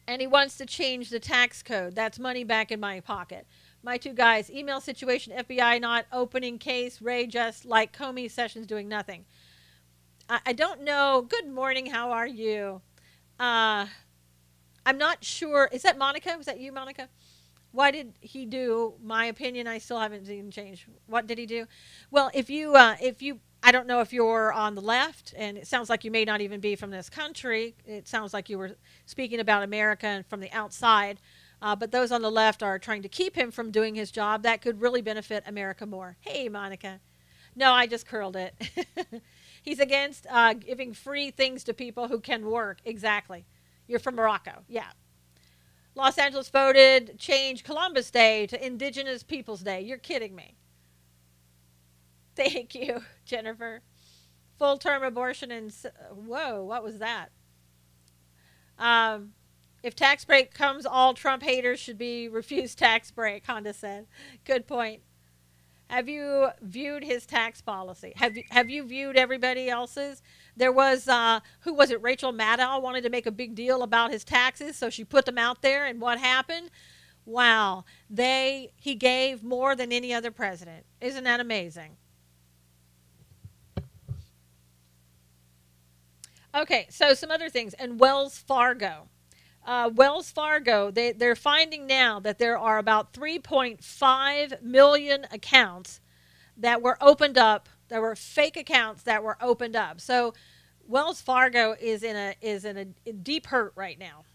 And he wants to change the tax code. That's money back in my pocket. My two guys, email situation, FBI not opening case, Ray just like Comey, Sessions doing nothing. I don't know. Good morning. How are you? I'm not sure. Is that Monica? Was that you, Monica? Why did he do? My opinion, I still haven't seen change. What did he do? Well, if you, I don't know if you're on the left, and it sounds like you may not even be from this country. It sounds like you were speaking about America and from the outside. But those on the left are trying to keep him from doing his job. That could really benefit America more. Hey, Monica. No, I just curled it. He's against giving free things to people who can work. Exactly. You're from Morocco. Yeah. Los Angeles voted change Columbus Day to Indigenous Peoples Day. You're kidding me. Thank you, Jennifer. Full-term abortion and... Whoa, what was that? If tax break comes, all Trump haters should be refused tax break, Honda said. Good point. Have you viewed his tax policy? Have you viewed everybody else's? There was, who was it? Rachel Maddow wanted to make a big deal about his taxes, so she put them out there, and what happened? Wow. He gave more than any other president. Isn't that amazing? Okay, so some other things. And Wells Fargo. Wells Fargo, they're finding now that there are about 3.5 million accounts that were opened up. There were fake accounts that were opened up. So Wells Fargo is in a deep hurt right now.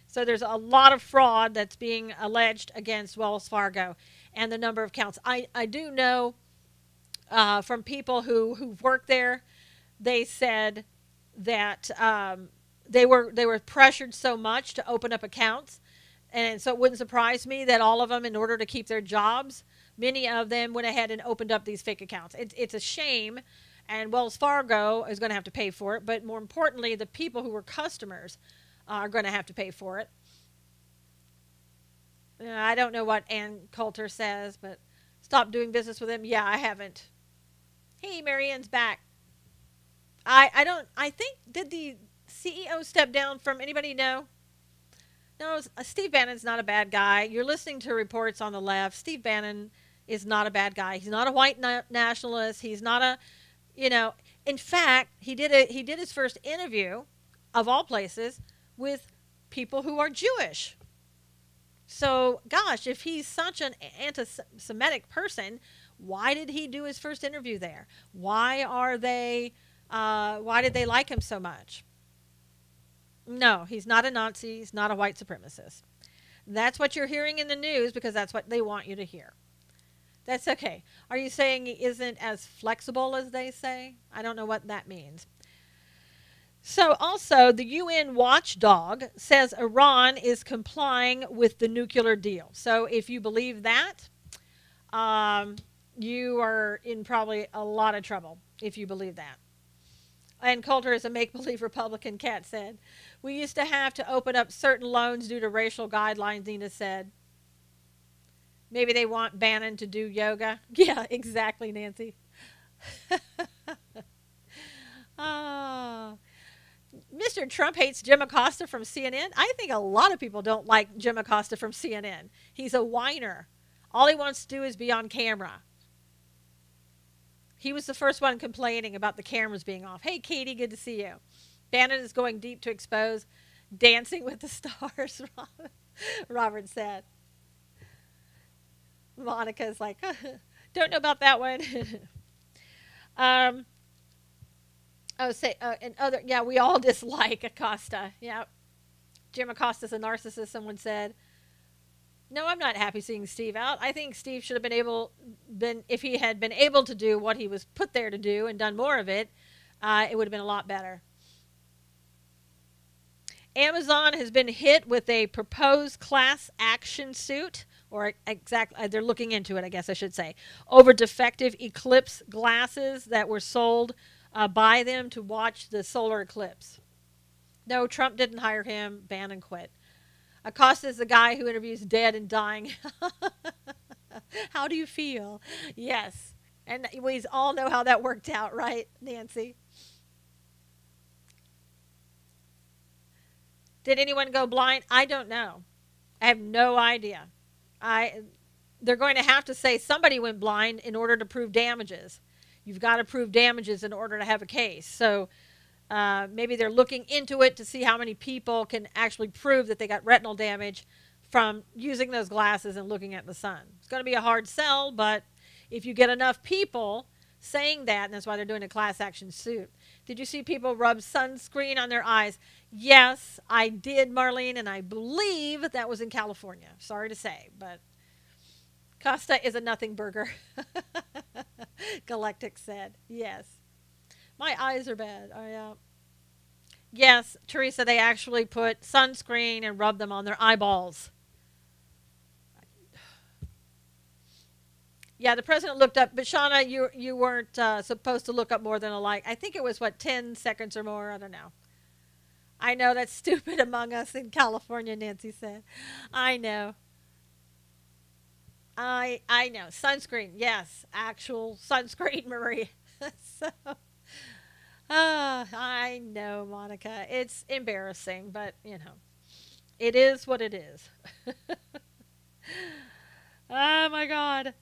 So there's a lot of fraud that's being alleged against Wells Fargo and the number of accounts. I do know from people who've worked there, they said that they were pressured so much to open up accounts, and so it wouldn't surprise me that all of them, in order to keep their jobs, many of them went ahead and opened up these fake accounts. It's a shame, and Wells Fargo is going to have to pay for it, but more importantly, the people who were customers are going to have to pay for it. I don't know what Ann Coulter says, but stop doing business with him. Yeah, I haven't. Hey, Marianne's back. I think, did the CEO step down from, anybody know? No, Steve Bannon's not a bad guy. You're listening to reports on the left. Steve Bannon is not a bad guy. He's not a white nationalist. He's not a, in fact, he did his first interview, of all places, with people who are Jewish. So, gosh, if he's such an anti-Semitic person, why did he do his first interview there? Why did they like him so much? No, he's not a Nazi. He's not a white supremacist. That's what you're hearing in the news because that's what they want you to hear. That's okay. Are you saying he isn't as flexible as they say? I don't know what that means. So also, the UN watchdog says Iran is complying with the nuclear deal. So if you believe that, you are in probably a lot of trouble if you believe that. And Coulter is a make-believe Republican, Cat said. We used to have to open up certain loans due to racial guidelines, Nina said. Maybe they want Bannon to do yoga. Yeah, exactly, Nancy. Mr. Trump hates Jim Acosta from CNN. I think a lot of people don't like Jim Acosta from CNN. He's a whiner. All he wants to do is be on camera. He was the first one complaining about the cameras being off. Hey, Katie, good to see you. Bannon is going deep to expose Dancing with the Stars, Robert said. Monica's like, don't know about that one. And we all dislike Acosta. Yeah. Jim Acosta's a narcissist, someone said. No, I'm not happy seeing Steve out. I think Steve should have if he had been able to do what he was put there to do and done more of it, it would have been a lot better. Amazon has been hit with a proposed class action suit, or they're looking into it, I guess I should say, over defective eclipse glasses that were sold by them to watch the solar eclipse. No, Trump didn't hire him. Bannon quit. Acosta is the guy who interviews dead and dying. How do you feel? Yes. And we all know how that worked out, right, Nancy? Did anyone go blind? I don't know. I have no idea. I They're going to have to say somebody went blind in order to prove damages. You've got to prove damages in order to have a case. So maybe they're looking into it to see how many people can actually prove that they got retinal damage from using those glasses and looking at the sun. It's going to be a hard sell, but if you get enough people saying that, and that's why they're doing a class action suit. Did you see people rub sunscreen on their eyes? Yes, I did, Marlene, and I believe that was in California. Sorry to say, but Costa is a nothing burger. Galactic said. Yes. My eyes are bad. Yes, Teresa, they actually put sunscreen and rub them on their eyeballs. Yeah, the president looked up, but Shauna, you weren't supposed to look up more than a like. I think it was, 10 seconds or more? I don't know. I know that's stupid among us in California, Nancy said. I know. I know. Sunscreen, yes. Actual sunscreen, Marie. So, I know, Monica. It's embarrassing, but, it is what it is. Oh, my God.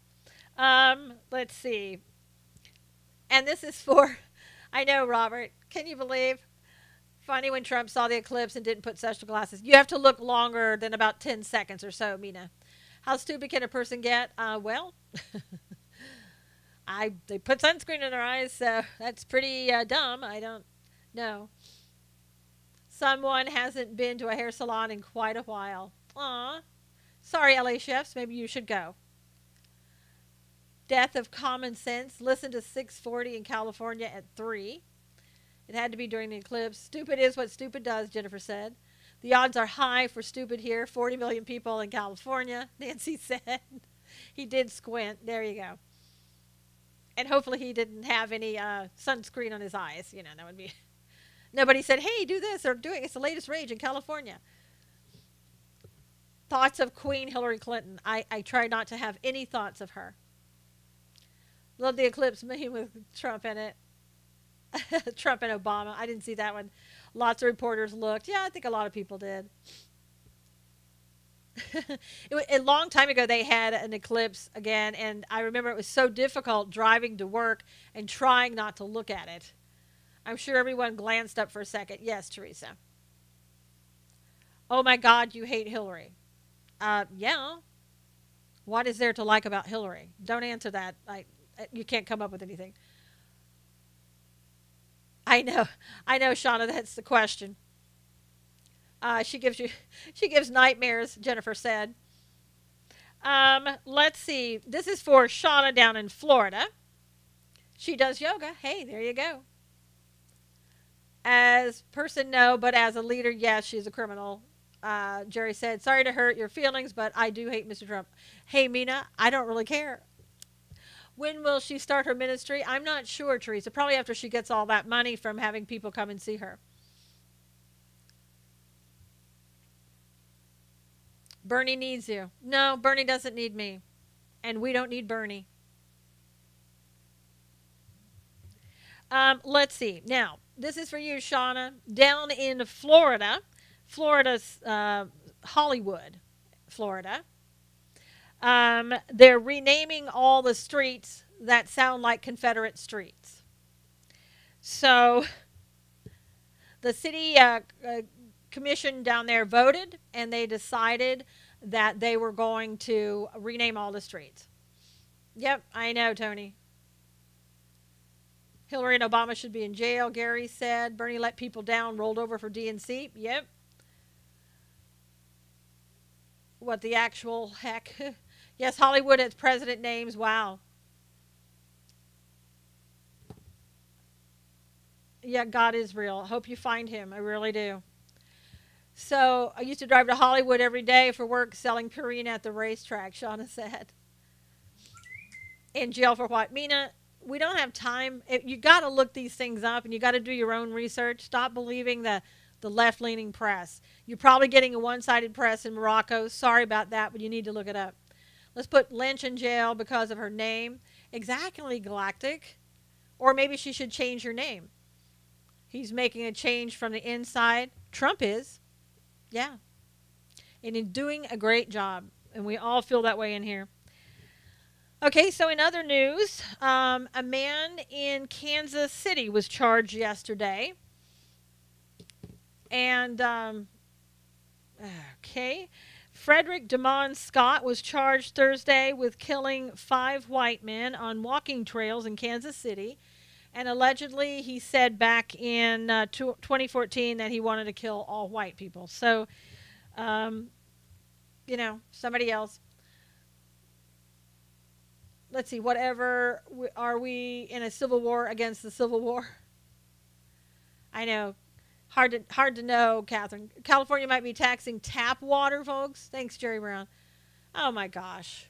Let's see. And this is for, I know, Robert. Can you believe? Funny when Trump saw the eclipse and didn't put special glasses. You have to look longer than about 10 seconds or so, Mina. How stupid can a person get? Well, they put sunscreen in their eyes, so that's pretty dumb. I don't know. Someone hasn't been to a hair salon in quite a while. Aw. Sorry, LA chefs. Maybe you should go. Death of common sense. Listen to 640 in California at 3. It had to be during the eclipse. Stupid is what stupid does, Jennifer said. The odds are high for stupid here. 40 million people in California, Nancy said. He did squint. There you go. And hopefully he didn't have any sunscreen on his eyes. That would be... Nobody said, hey, do this or it's the latest rage in California. Thoughts of Queen Hillary Clinton. I try not to have any thoughts of her. Love the eclipse meme with Trump in it. Trump and Obama. I didn't see that one. Lots of reporters looked. Yeah, I think a lot of people did. A long time ago, they had an eclipse again, and I remember it was so difficult driving to work and trying not to look at it. I'm sure everyone glanced up for a second. Yes, Teresa. Oh my God, you hate Hillary. Yeah. What is there to like about Hillary? Don't answer that. You can't come up with anything. I know, Shauna, that's the question. She gives nightmares, Jennifer said. Let's see. This is for Shauna down in Florida. She does yoga. Hey, there you go. As person, no, but as a leader, yes, she's a criminal. Jerry said, sorry to hurt your feelings, but I do hate Mr. Trump. Hey, Mina, I don't really care. When will she start her ministry? I'm not sure, Teresa. Probably after she gets all that money from having people come and see her. Bernie needs you. No, Bernie doesn't need me. And we don't need Bernie. Let's see. Now, this is for you, Shauna. Down in Florida, Florida's Hollywood, Florida. They're renaming all the streets that sound like Confederate streets. So the city commission down there voted, and they decided that they were going to rename all the streets. Yep, I know, Tony. Hillary and Obama should be in jail, Gary said. Bernie let people down, rolled over for DNC. Yep. What the actual heck? Yes, Hollywood has president names. Wow. Yeah, God is real. I hope you find him. I really do. So I used to drive to Hollywood every day for work selling Purina at the racetrack, Shauna said. In jail for what? Mina, we don't have time. You got to look these things up, and you got to do your own research. Stop believing the left-leaning press. You're probably getting a one-sided press in Morocco. Sorry about that, but you need to look it up. Let's put Lynch in jail because of her name. Exactly, Galactic. Or maybe she should change her name. He's making a change from the inside. Trump is. Yeah. And in doing a great job. And we all feel that way in here. Okay, so in other news, a man in Kansas City was charged yesterday. And, okay. Frederick Demond Scott was charged Thursday with killing 5 white men on walking trails in Kansas City. And allegedly, he said back in 2014 that he wanted to kill all white people. So, um, somebody else. Let's see, whatever. Are we in a civil war against the Civil War? I know. Hard to know, Catherine. California might be taxing tap water, folks. Thanks, Jerry Brown. Oh, my gosh.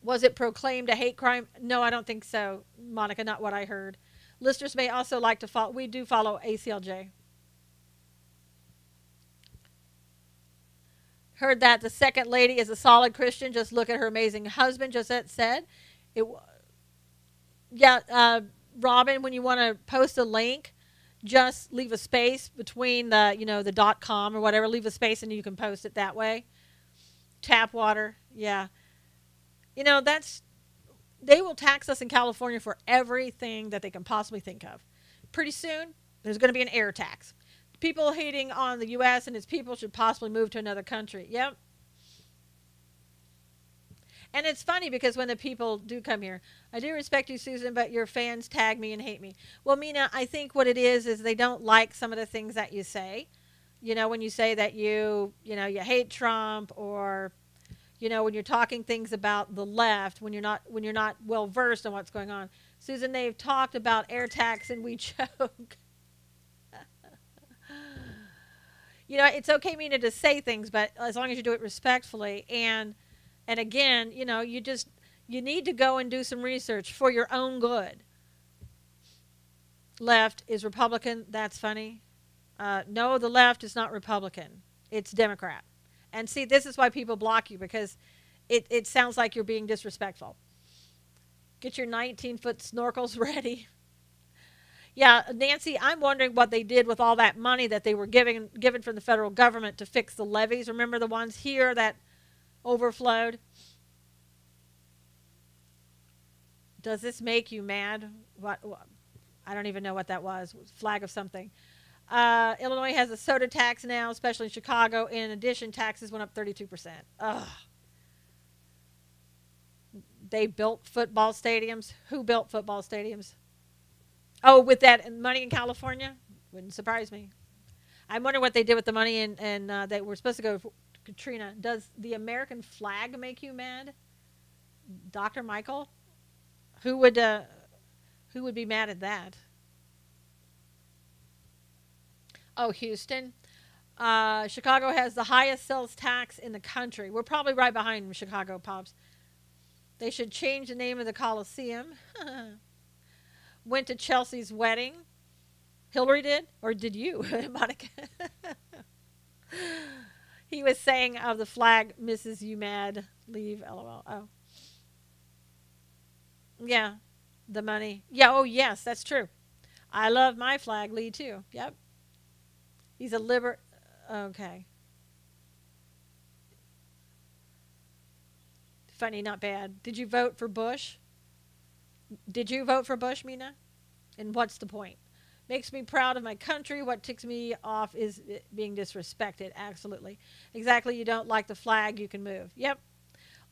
Was it proclaimed a hate crime? No, I don't think so, Monica, not what I heard. Listeners may also like to follow. We do follow ACLJ. Heard that the second lady is a solid Christian. Just look at her amazing husband. Josette said, "It." Yeah, Robin. When you want to post a link, just leave a space between the .com or whatever. Leave a space and you can post it that way. Tap water. Yeah. They will tax us in California for everything that they can possibly think of. Pretty soon, there's going to be an air tax. People hating on the U.S. and its people should possibly move to another country. Yep. And it's funny because when the people do come here, I do respect you, Susan, but your fans tag me and hate me. Well, Mina, I think what it is they don't like some of the things that you say. When you say that you hate Trump, or when you're talking things about the left, when you're not well versed on what's going on. Susan, they've talked about air tax and we joke. It's okay, Mina, to say things, but as long as you do it respectfully. And again, you need to go and do some research for your own good. Left is Republican. That's funny. No, the left is not Republican. It's Democrat. And see, this is why people block you, because it sounds like you're being disrespectful. Get your 19-foot snorkels ready. Yeah, Nancy, I'm wondering what they did with all that money that they were given from the federal government to fix the levees. Remember the ones here that overflowed? Does this make you mad? What I don't even know what that was. It was a flag of something. Illinois has a soda tax now, especially in Chicago. In addition, taxes went up 32%. Ugh. They built football stadiums. Who built football stadiums? Oh, with that money in California? Wouldn't surprise me. I wonder what they did with the money and they were supposed to go to Katrina. Does the American flag make you mad? Dr. Michael? Who would be mad at that? Oh, Houston. Chicago has the highest sales tax in the country. We're probably right behind Chicago, Pops. They should change the name of the Coliseum. Went to Chelsea's wedding. Hillary did? Or did you, Monica? He was saying of the flag, Mrs. You mad, leave, LOL. Oh. Yeah, the money. Yeah, oh, yes, that's true. I love my flag, Lee, too. Yep. He's a Okay. Funny, not bad. Did you vote for Bush? Did you vote for Bush, Mina? And what's the point? Makes me proud of my country. What ticks me off is being disrespected. Absolutely. Exactly. You don't like the flag, you can move. Yep.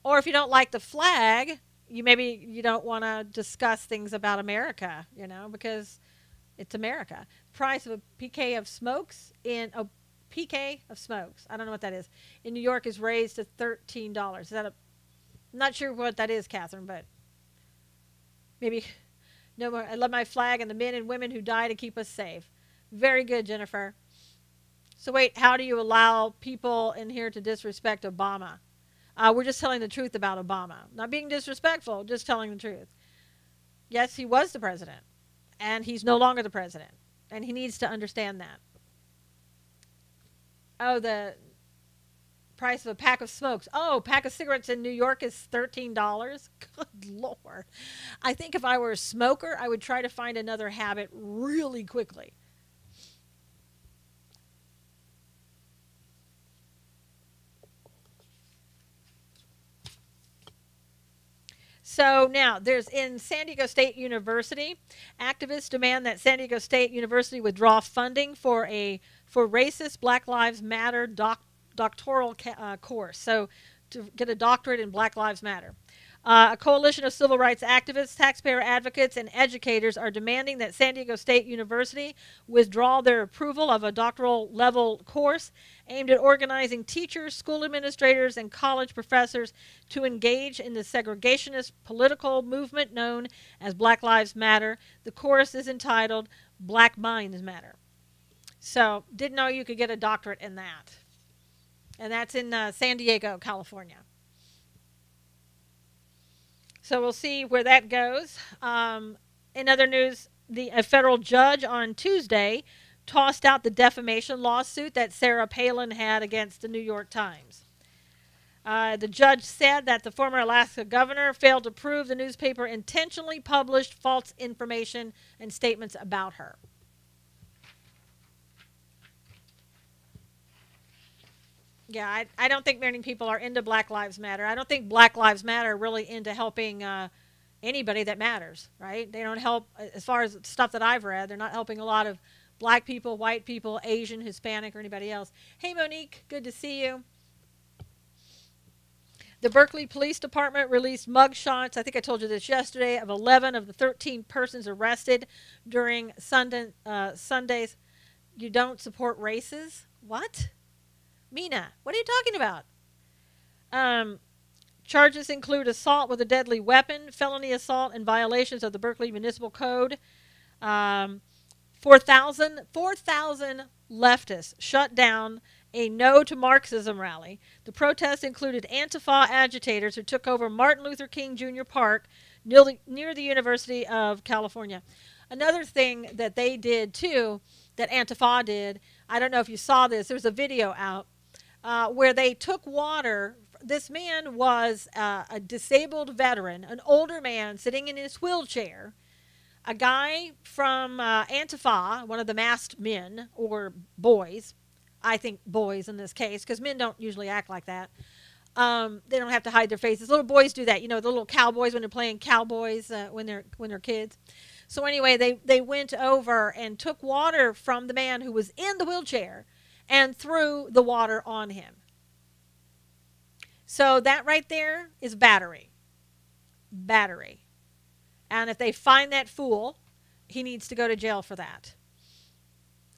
Or if you don't like the flag, you don't want to discuss things about America, because it's America. Price of a PK of smokes PK of smokes. I don't know what that is. In New York is raised to $13. Is that I'm not sure what that is, Catherine, but maybe no more. I love my flag and the men and women who die to keep us safe. Very good, Jennifer. So wait, how do you allow people in here to disrespect Obama? We're just telling the truth about Obama. Not being disrespectful, just telling the truth. Yes, he was the president, and he's no longer the president, and he needs to understand that. Oh, the price of a pack of smokes. Oh, a pack of cigarettes in New York is $13. Good Lord. I think if I were a smoker, I would try to find another habit really quickly. So now there's in San Diego State University, activists demand that San Diego State University withdraw funding for racist Black Lives Matter doctoral course. So to get a doctorate in Black Lives Matter. A coalition of civil rights activists, taxpayer advocates, and educators are demanding that San Diego State University withdraw their approval of a doctoral level course aimed at organizing teachers, school administrators, and college professors to engage in the segregationist political movement known as Black Lives Matter. The course is entitled Black Minds Matter. So, didn't know you could get a doctorate in that. And that's in San Diego, California. So we'll see where that goes. In other news, a federal judge on Tuesday tossed out the defamation lawsuit that Sarah Palin had against the New York Times. The judge said that the former Alaska governor failed to prove the newspaper intentionally published false information and statements about her. Yeah, I don't think many people are into Black Lives Matter. I don't think Black Lives Matter are really into helping anybody that matters, right? They don't help, as far as stuff that I've read, they're not helping a lot of black people, white people, Asian, Hispanic, or anybody else. Hey, Monique, good to see you. The Berkeley Police Department released mugshots, I think I told you this yesterday, of 11 of the 13 persons arrested during Sundays. You don't support races? What? Mina, what are you talking about? Charges include assault with a deadly weapon, felony assault, and violations of the Berkeley Municipal Code. 4,000 leftists shut down a No to Marxism rally. The protests included Antifa agitators who took over Martin Luther King Jr. Park near the University of California. Another thing that they did, too, that Antifa did, I don't know if you saw this, there's a video out, where they took water. This man was a disabled veteran, an older man sitting in his wheelchair. A guy from Antifa, one of the masked men, or boys, I think boys in this case, because men don't usually act like that. They don't have to hide their faces. Little boys do that. You know, the little cowboys when they're playing cowboys when they're kids. So anyway, they went over and took water from the man who was in the wheelchair and threw the water on him. So that right there is battery. Battery. And if they find that fool, he needs to go to jail for that.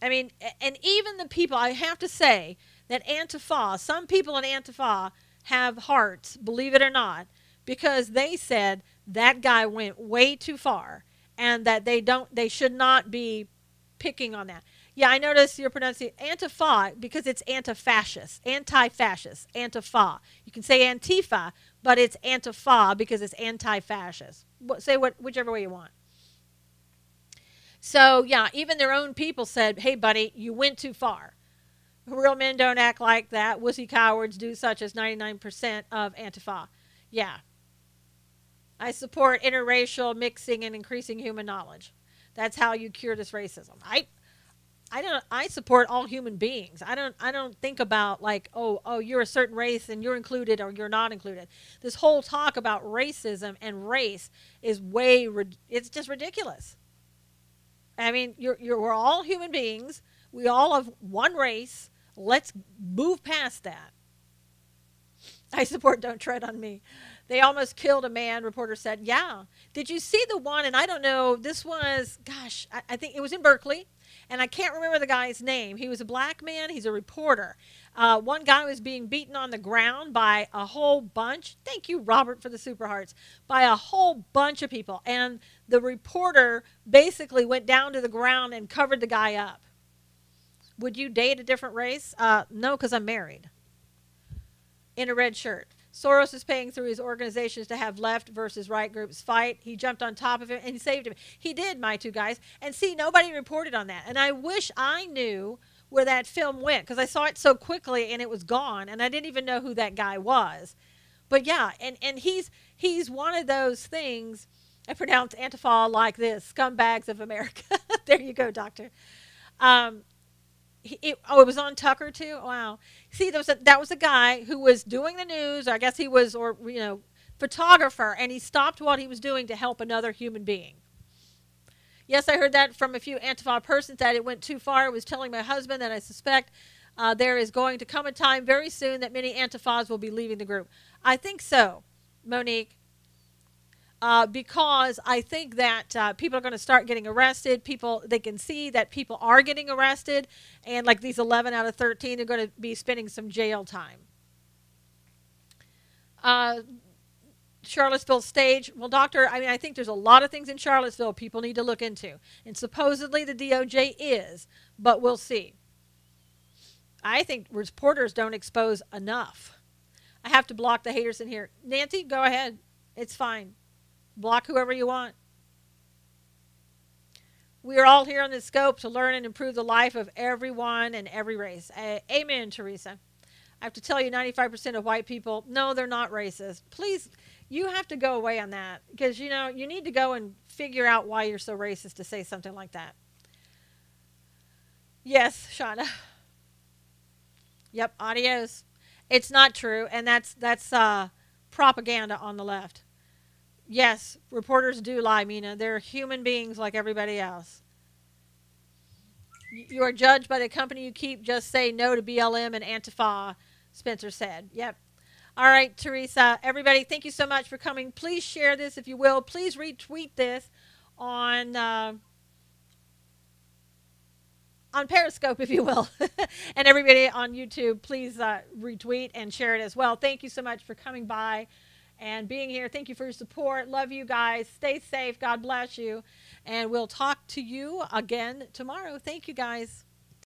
I mean, and even the people, I have to say that Antifa, some people in Antifa have hearts, believe it or not, because they said that guy went way too far and that they should not be picking on that. Yeah, I noticed you're pronouncing Antifa because it's anti-fascist, Antifa. You can say Antifa, but it's Antifa because it's anti-fascist. Say whichever way you want. So, yeah, even their own people said, hey, buddy, you went too far. Real men don't act like that. Wussy cowards do, such as 99% of Antifa. Yeah. I support interracial mixing and increasing human knowledge. That's how you cure this racism. I support all human beings. I don't think about like, oh, you're a certain race and you're included or you're not included. This whole talk about racism and race is it's just ridiculous. I mean, we're all human beings. We all have one race. Let's move past that. I support Don't Tread on Me. They almost killed a man, reporter said. Yeah. Did you see the one, and I don't know, this was, gosh, I think it was in Berkeley, and I can't remember the guy's name. He was a black man. He's a reporter. One guy was being beaten on the ground by a whole bunch. Thank you, Robert, for the Super Hearts. By a whole bunch of people. And the reporter basically went down to the ground and covered the guy up. Would you date a different race? No, because I'm married. In a red shirt. Soros is paying through his organizations to have left versus right groups fight. He jumped on top of him and he saved him. He did, my two guys. And see, nobody reported on that. And I wish I knew where that film went because I saw it so quickly and it was gone. And I didn't even know who that guy was. But yeah, and he's one of those things. I pronounce Antifa like this, scumbags of America. There you go, doctor. It was on Tucker too. Wow. See, that was a guy who was doing the news. Or I guess he was, or photographer, and he stopped what he was doing to help another human being. Yes, I heard that from a few Antifa persons that it went too far. I was telling my husband that I suspect there is going to come a time very soon that many Antifas will be leaving the group. I think so, Monique. Because I think that people are going to start getting arrested. They can see that people are getting arrested, and like these 11 out of 13, they're going to be spending some jail time. Charlottesville stage. Well, doctor, I think there's a lot of things in Charlottesville people need to look into, and supposedly the DOJ is, but we'll see. I think reporters don't expose enough. I have to block the haters in here. Nancy, go ahead. It's fine. Block whoever you want. We are all here on this scope to learn and improve the life of everyone and every race. Amen, Teresa. I have to tell you, 95% of white people, no, they're not racist. Please, you have to go away on that, because, you need to go and figure out why you're so racist to say something like that. Yes, Shauna. Yep, adios. It's not true, and that's propaganda on the left. Yes, reporters do lie, Mina. They're human beings like everybody else. You are judged by the company you keep. Just say no to BLM and Antifa, Spencer said. Yep. All right, Teresa. Everybody, thank you so much for coming. Please share this if you will. Please retweet this on Periscope, if you will. And everybody on YouTube, please retweet and share it as well. Thank you so much for coming by and being here. Thank you for your support. Love you guys. Stay safe. God bless you. And we'll talk to you again tomorrow. Thank you, guys.